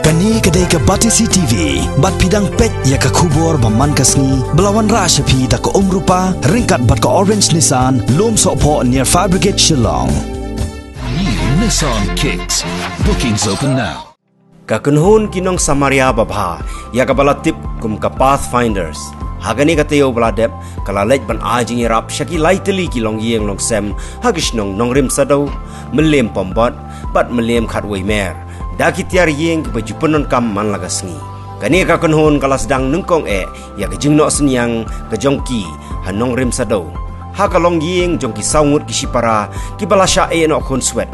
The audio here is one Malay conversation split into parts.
Kani kedai ke Batisi TV, bat pidang pet ya ke kubur baman kasni, belawan rasa pi da ke rupa, ringkat bat ke Orange Nissan, lom sokpo near Fire Brigade Shillong. New Nissan Kicks. Bookings open now. Kakunhun kinong Samaria babha, ya ka balatip kum ka Pathfinders. Hagani ka teo baladep, kalalej ban ajing irap syaki laiteli kilong yeng long sem, hagis nong rim sadaw, melem pombot, bat melem khatway mer. Daki tiar yeng ke baju penon kam man lagasngi. Kani ka kunhun kala sedang nengkong ya ke jingnok senyang ke jongki hanong rim sadaw. Ha kalong yeng jongki saungut kisipara ki balasya nok khon swet.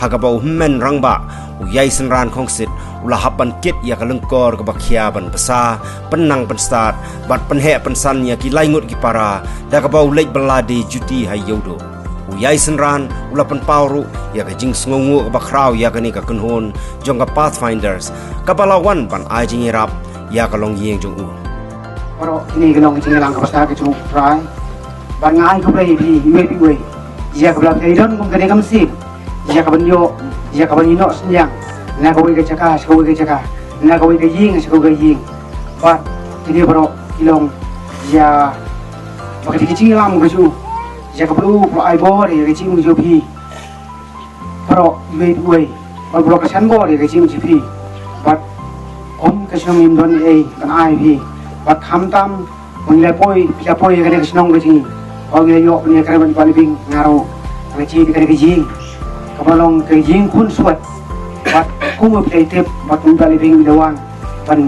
Ha ka bau men rangba uyai senran khongsit ulah hapan kit ya ka lengkor ke bakhia ban besa penang penstat bat penhe pensan ya ki laingut ki para da ka bau lej beladi juti hayodo. Uyai senran ulah penpauru ya ka jing sngongu ke bakrau ya kani ka kunhun jong ka Pathfinders ka balawan ban ajing irap ya ka long yeng jong u. Pero ini gelong jing lang ka basta ke chu rai ban ngai ko play bi pi we ya ka bla kaidon kum kani kam sip ya ka banyo ya ka banino senyang na ka we ke caka ko we ke caka na ka we ke ying ko ke ying ba ini pero gelong ya bakal jing lang ko chu ya ka blu pro ai bo ya ke jing jo pi pero we ba blo ka chan bo ya ke jing ji pi ba om ke shong im don kan ai pi ba kham tam mengle poi pia poi ka ke snong ke jing o ge yo ni ka ban palibing ngaro ka ji ka ke jing ka balong ke jing kun suat ba ku mo play tip ba tum palibing bidawan ban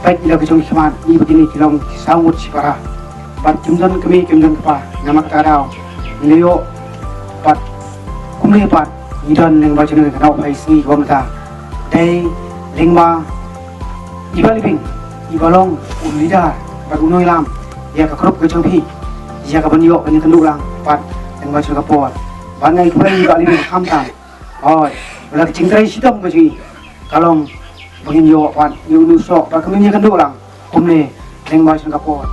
pai ila ke jong khman ni begini kilong saut sipara ba jumdon kami jumdon pa namak tarau leo ba kumle ba idon neng ba jeng ka nau pai si gom ta dai lingma ibalibing ibalong ulida ba unoi lam ya ka krop ke jong pi ya ka banyo kan kendu lang pat neng ba jeng ka por ba ngai kulai ibalibing kham ta oi la jingrai sidom ke ji kalong begin yo pat yu nu sok ba kami ni kendu lang kumle neng ba jeng ka por.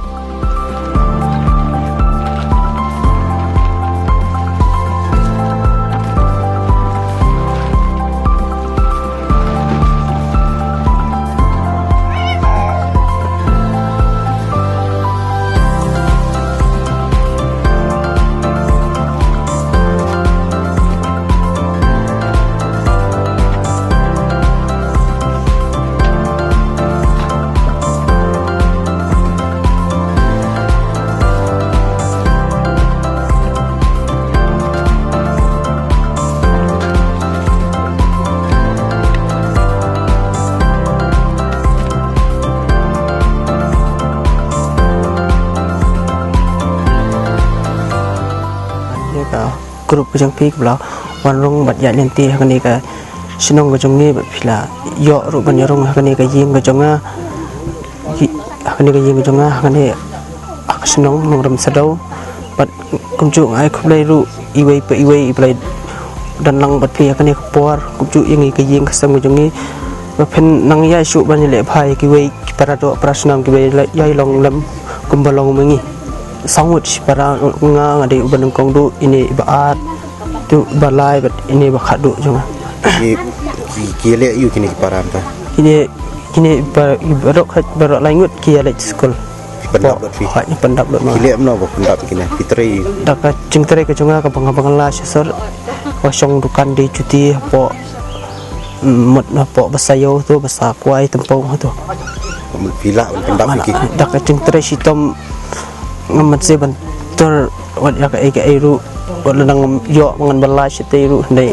Grup kejang pi ke belau wanrung bat ya nanti hakani ka senong kejang ni bat pila yo ru ban yorong hakani ka yim kejang hakani ka yim kejang hakani ak senong nong ram sadau bat kumcu ai khublai ru iwei pe iwei iblai dan lang bat pi hakani ka por kumcu yang ka yim kasam kejang ni ba pen nang ya su ban le phai ki wei para do prasnam ki wei yai long lam kumbalong mengi sangut para nga ngadi uban kong du ini baat tu balai bat ini bakhadu jonga Ni kile yu kini param ta. ini barok langut kile school Pendap dot fi. hanya pendap dot Kile amno ba pendap kini fitri. dak cingtere ke jonga ka bang la sesor kosong dukan di cuti po mot na po basayo tu basa kuai tempong tu Vila pendap iki. dak cingtere sitom ngamat se bantur wat ya ka ru nang yo ngan balai sete ru dai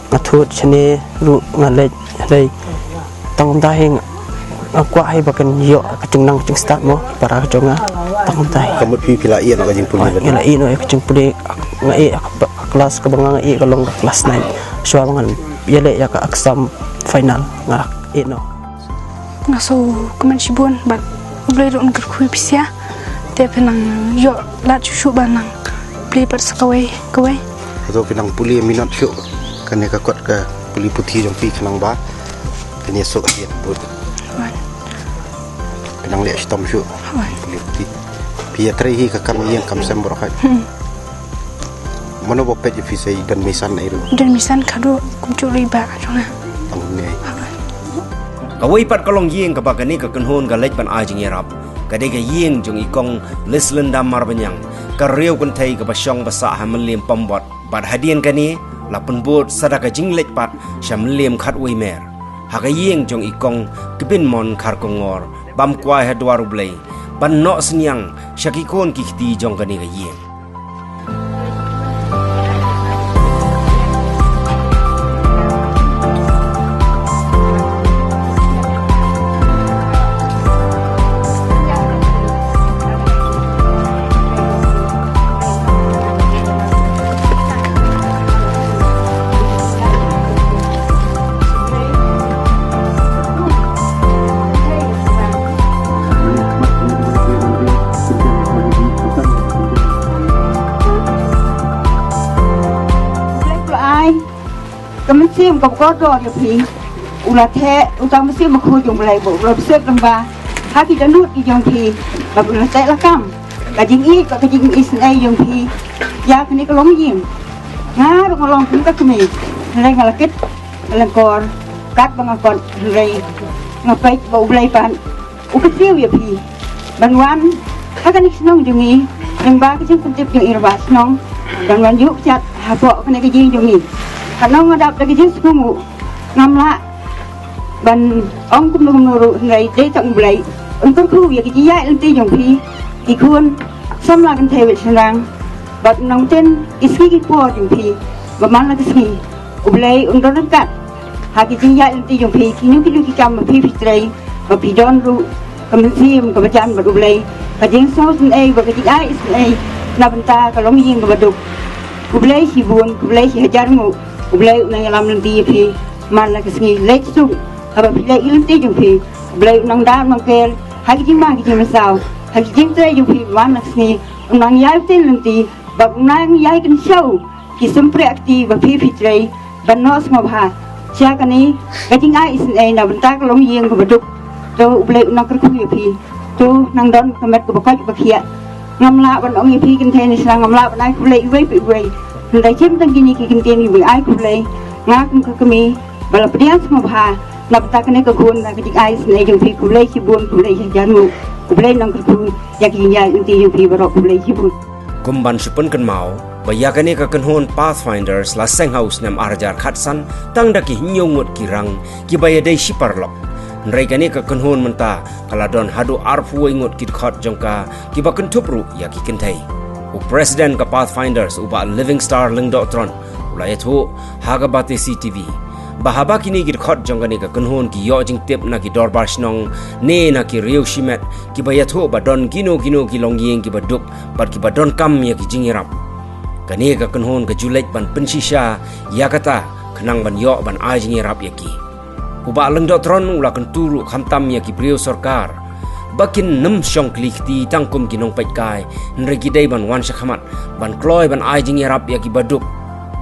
ngathut chne ru ngalej dai tang dahing akwa hai bakan yo ka cungnang cing start mo para jonga tang dai Kamu vila iya nak jing puli. ila ino ek cing puli ngai kelas ka bangang ngai kalong kelas 9 so mangan yele ya ka aksam final ngarak ino ngaso kemen sibun bat boleh ron kerkui pisia dia penang yo lat susu banang beli persekawai kawai Atau pinang puli minat syuk kan ka kuat ka puli putih jong pi kenang ba. Kini sok dia but. Pinang le stom syuk. Puli putih. Pia trehi ka kam yang kam sem borokai. Mana bopet je fisai dan misan itu. dan misan kado kumcu riba jona Tangne. Kawai pat kalong yeng ka bagani ka kenhon ka lej ban ajing yarap. Kadai ka yeng jong ikong lislen dam mar banyang. Ka riau kan thai ka basyong basa hamelim pambot. Bat hadian kani lapan bot sadaka jing lej pat shamlim khat wei mer. Haka yeng jong ikong kebin mon kar kongor bam kwai hadwaru blai. Ban nok senyang syakikon kikti jong kani ka yeng. Kemensiam kau kotor ya pi, ulat he, utang mesin makhu jong belai bo, ulat besar lembah, haki danut di jong pi, lagu ulat tak lakam, kajing i senai jong pi, ya kini kelong yim, ngar ngalong pun tak kemi, nilai ngalakit, ngalangkor, kat bangakon, nilai ngapai bau belai pan, ukat siu ya pi, banwan, hakan senong jongi, lembah kecil kentip jong irba senong, banwan yuk cat, hapok kena kejing jongi. Kanong ngadap lagi jenis kumu ngamla ban ong kum nuru ngai dei tak mulai untuk ku ya ki ya lenti jong pi ki kun samla kan thai senang bat nong ten iski ki po jong pi ba man la ki ulai untuk dekat ha ki ya lenti jong pi ki nu ki kam pi trai ba pi don ru kemensiam ka bacan ba ulai ka jing so sen ai ba ki ai sen ai na benta ka long yin ba duk ulai si buon ulai si hajar mu Ulai nang alam nanti pi man la kesini lek su haba pi lek ilenti jong pi ulai nang dan mangkel hagi jing ma hagi jing masau hagi jing trai jong pi man la kesini nang yai tin nanti bab nang yai kan show ki sempre akti ba pi trai ban nos ngobha sia kani gajing ai isen ai na bentak long yeng ko baduk to ulai nang kerku pi to nang don kamet ko bakaj bakia ngamla ban ong pi kan theni sang ngamla ban ai ulai wei pi wei Nda chem tang kini ki kinten ibu ai kulai ngak ke kami bala pedian semua bah nak tak kena ke gun nak dik ai senai jong pi kulai si buon kulai si janu kulai nang ku ya ki ya inti jong pi barok kulai si buon Kumban supun kan mau bayakane ka kanhon Pathfinders la seng house nam arjar khatsan tang daki nyongut kirang ki bayadai siparlok nraikane ka kanhon menta kala don hadu arfu ingot kit khat jongka ki bakan thupru ya ki kentai President ka Pathfinders uba Living Star Lingdotron ulai thu hagabate CTV bahaba kini gir khot jongani ka kanhon ki yo jing tep na ki dorbar snong ne na ki riu shimet ki bayatho badon gino ki longyeng ki baduk par ki badon kam ya ki jingirap kane ka kanhon ka julek ban pensisha ya kata khnang ban yo ban a jingirap ya ki uba Lingdotron ula kan turu khamtam ya ki priu sarkar bakin nem syong klikti tangkum ginong paikai nregi dai ban wan shakhamat ban kloy ban ai jing yarap ya ki baduk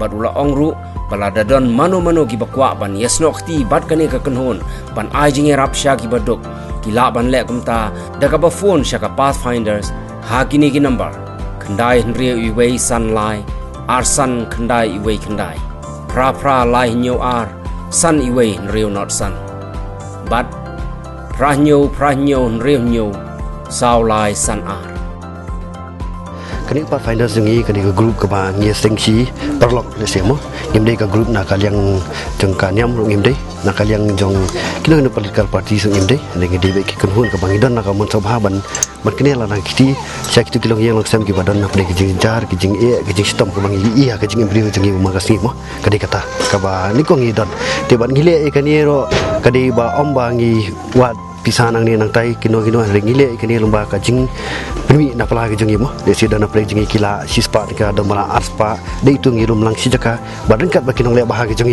badula ongru balada don mano ki bakwa ban yasno khti bat kane ka kanhon ban ai jing yarap sha ki baduk kila ban le kumta daga ba phone shaka Pathfinders ha kini ki number khandai nri iwei san lai ar san khandai iwei khandai pra lai nyo ar san iwei nriu not san but Pranyo nreo sao lai san ar kani Pathfinders ngi kani ka group ka ba ngi sengsi perlok le semo ngimde ka group na kalyang jong kanyam ru ngimde na kalyang jong kino no political party sung ngimde ngi de ki kanhun ka bangidon na ka mon sabha ban kini la na kiti sia kitu kilong yang laksam ki badan na ki jing jar ki jing e ki jing stom ka bangi i ha ka jing embrio jing uma ka mo kadi kata ka ba ni ko ngi don te ban ngile e kani ro kadi ba omba ngi wat pisanang ni nang tai kino ringile kini lomba ka jing pemi na pala ka jing mo de sida na play jing kila sispa ka do mala aspa de itu ngi rum lang sijaka badan kat ba kinong le bah ka jing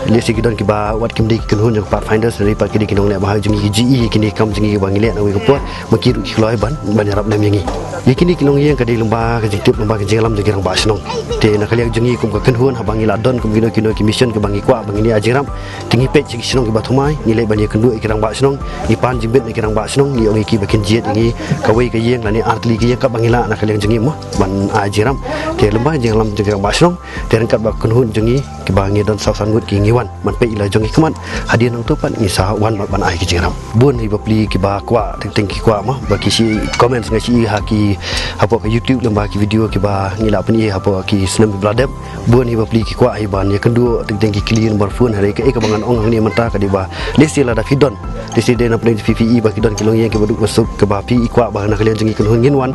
le si gidon ki ba wat kim de kinhun jong Pathfinders dari pa kini kinong le bah jing gi kini kam jing ba ngile na wi ko po makiru ki loi ban yarap nam ngi Yakini kilong yang kadai lomba kejitip lomba kejalam jadi orang basnong. Te nak kalian jengi kum ke kenhuan habangi ladon kum kino ki mission ke bangi kwa bangi ni ajiram. Tinggi pet cik sinong ke batumai nilai banyak kendua ikirang basnong. Ipan jimbet ikirang basnong ni orang iki bakin jiet ini kawai ke yang lani artli ke yang ka bangi la nak kalian jengi mah ban ajiram. Te lomba kejalam jadi orang basnong. Te rengkat bak kenhuan jengi ke bangi don sausangut ki ngiwan man pe ila jengi keman hadiah nang tu pan ngisa wan ban ai kejalam. Bun hi bapli ki ba kwa teng ki kwa mah bagi si komen ngasi haki apa ke YouTube lembah ki video ki ba ngila pani apa ki senam bladem buan hi bapli ki kwa iban ya kedua teng ki clean barfun hari ke bangan ong ni menta ka di ba lesi la da fidon lesi de na play PPE ba kidon kilong yang ki baduk masuk ke ba pi kwa ba na kalian jengi kun ngin wan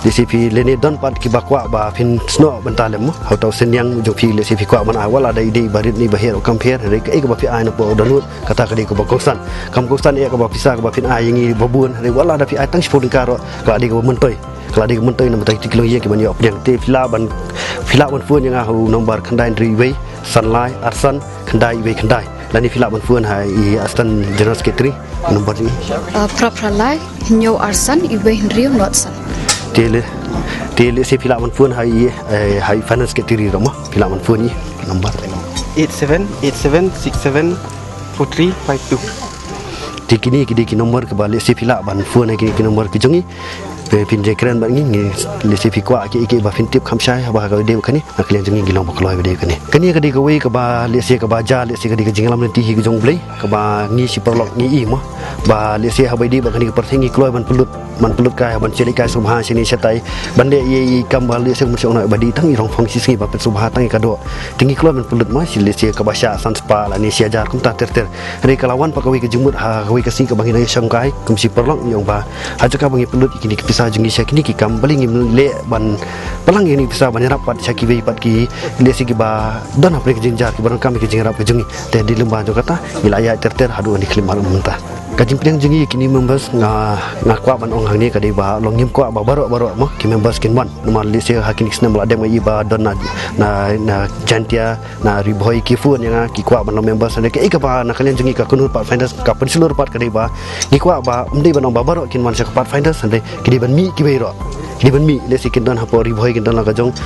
DCP lene don pat ki bakwa ba fin sno bentalem hau tau senyang jo fi lesi fi kwa man awal ada ide barit ni bahir o compare hari ke ba fi ai na po donut kata ka di ko ba kosan kam kosan e ka ba pisa ka ba fin ai ngi babun hari wala ada fi ai tang sport karo ka di ko mentoi kalau di mentoi na matai kilo ye ki ban yo yang te fila ban fun yang au nomor kandai riway sunlight arsan kandai we kandai lani fila ban fun hai astan general secretary nomor ni Prapralai nyo arsan iwe rio notsan tele si fila man phone hai finance secretary roma fila man phone ni number 8787674352 tikini ki nomor ke balik si fila ban phone ki nomor ki jongi pe pin je keren bang ni le si fi kwa ki ba fin tip kham shai ba ka de kani aklian jengi gilong ba kloi de kani kani ka de ka wei ka ba le si ka ba ja le si ka de ka jinglam ti hi ki jong blai ka ba ni si perlok ni i mo ba le si ha ba de ba kani ka perthingi kloi man pelut kai ban celi kai subha sini setai bande ye kam ba le si mun song na ba di tang i rong phong si singi ba pe subha tang ka do tingi kloi man pelut ma si le si ka ba sha san spa la ni si ajar kum ta ter re kalawan pa ka wei ka jumut ha ka wei ka si ka bangi na song kai kum si perlok yong ba ha ka bangi pelut kini sa jengi syakini ki kam baling le ban palang ini bisa banyak rapat syaki we pat ki le si ki ba dan apa ki jinjar ki barang kami ki jinjar apa jengi te di lembah jo kata wilayah ter hadu ni klimar mentah kajing piang jengi kini members ngakwa ban ong hang ni ka di ba long nyim kwa ba baro mo ki members kin wan nomor le si hakin kisna mala dem i ba don na jantia na riboy ki fun yang ki kwa ban members ne ke ba na kalian jengi ka kunur pat finders ka pensilur pat ka di ba ki kwa ba umdi ban ong ba baro kin wan sa pat finders ande ki ban mi ki beiro ki ban mi le si kin don ha po riboy kin don la ka jong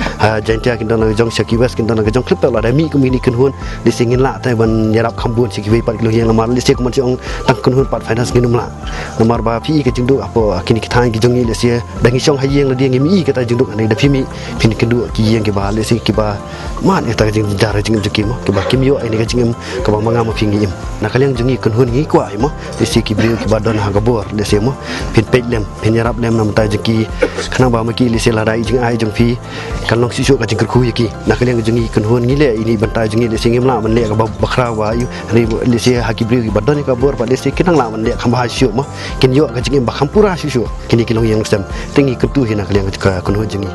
jantia kin don la jong syaki west kin don la ka jong klip la da mi ku mi ni kin hun le si ngin la ta ban yarap khambun syaki we pat ki lo yang lamar le si ku man si ong tang kun hun pat finance nginum la nomor ba pi ke jingdu apa kini ki thang ki jongi le si dangi song ha yeng la dia ngimi kata jingdu ani da pimi pin kin du ki yeng ki ba le si ki ba man eta jing jara jing ki mo ki ba kim yo ani ka jingim ka ba manga ma pingi im na kalian jongi kun hun ngi kwa mo le si ki bri ki ba don ha gabor le si mo pin pej lem pin yarap lem nam ta jiki khana ba ma ki le si la dai jing ai jong pi kan long si su ka jing ku ki na kalian jongi kun hun ngi le ini bantai jongi le si ngim la man le ka ba bakra wa yu ni le si ha ki bri ki ba don ka bor pa le si kinang la man le kham ha syuk mah kin yo ka jing ba khampura syuk kini kilong yang sem tingi ketu hina kalian ka kun hun jengi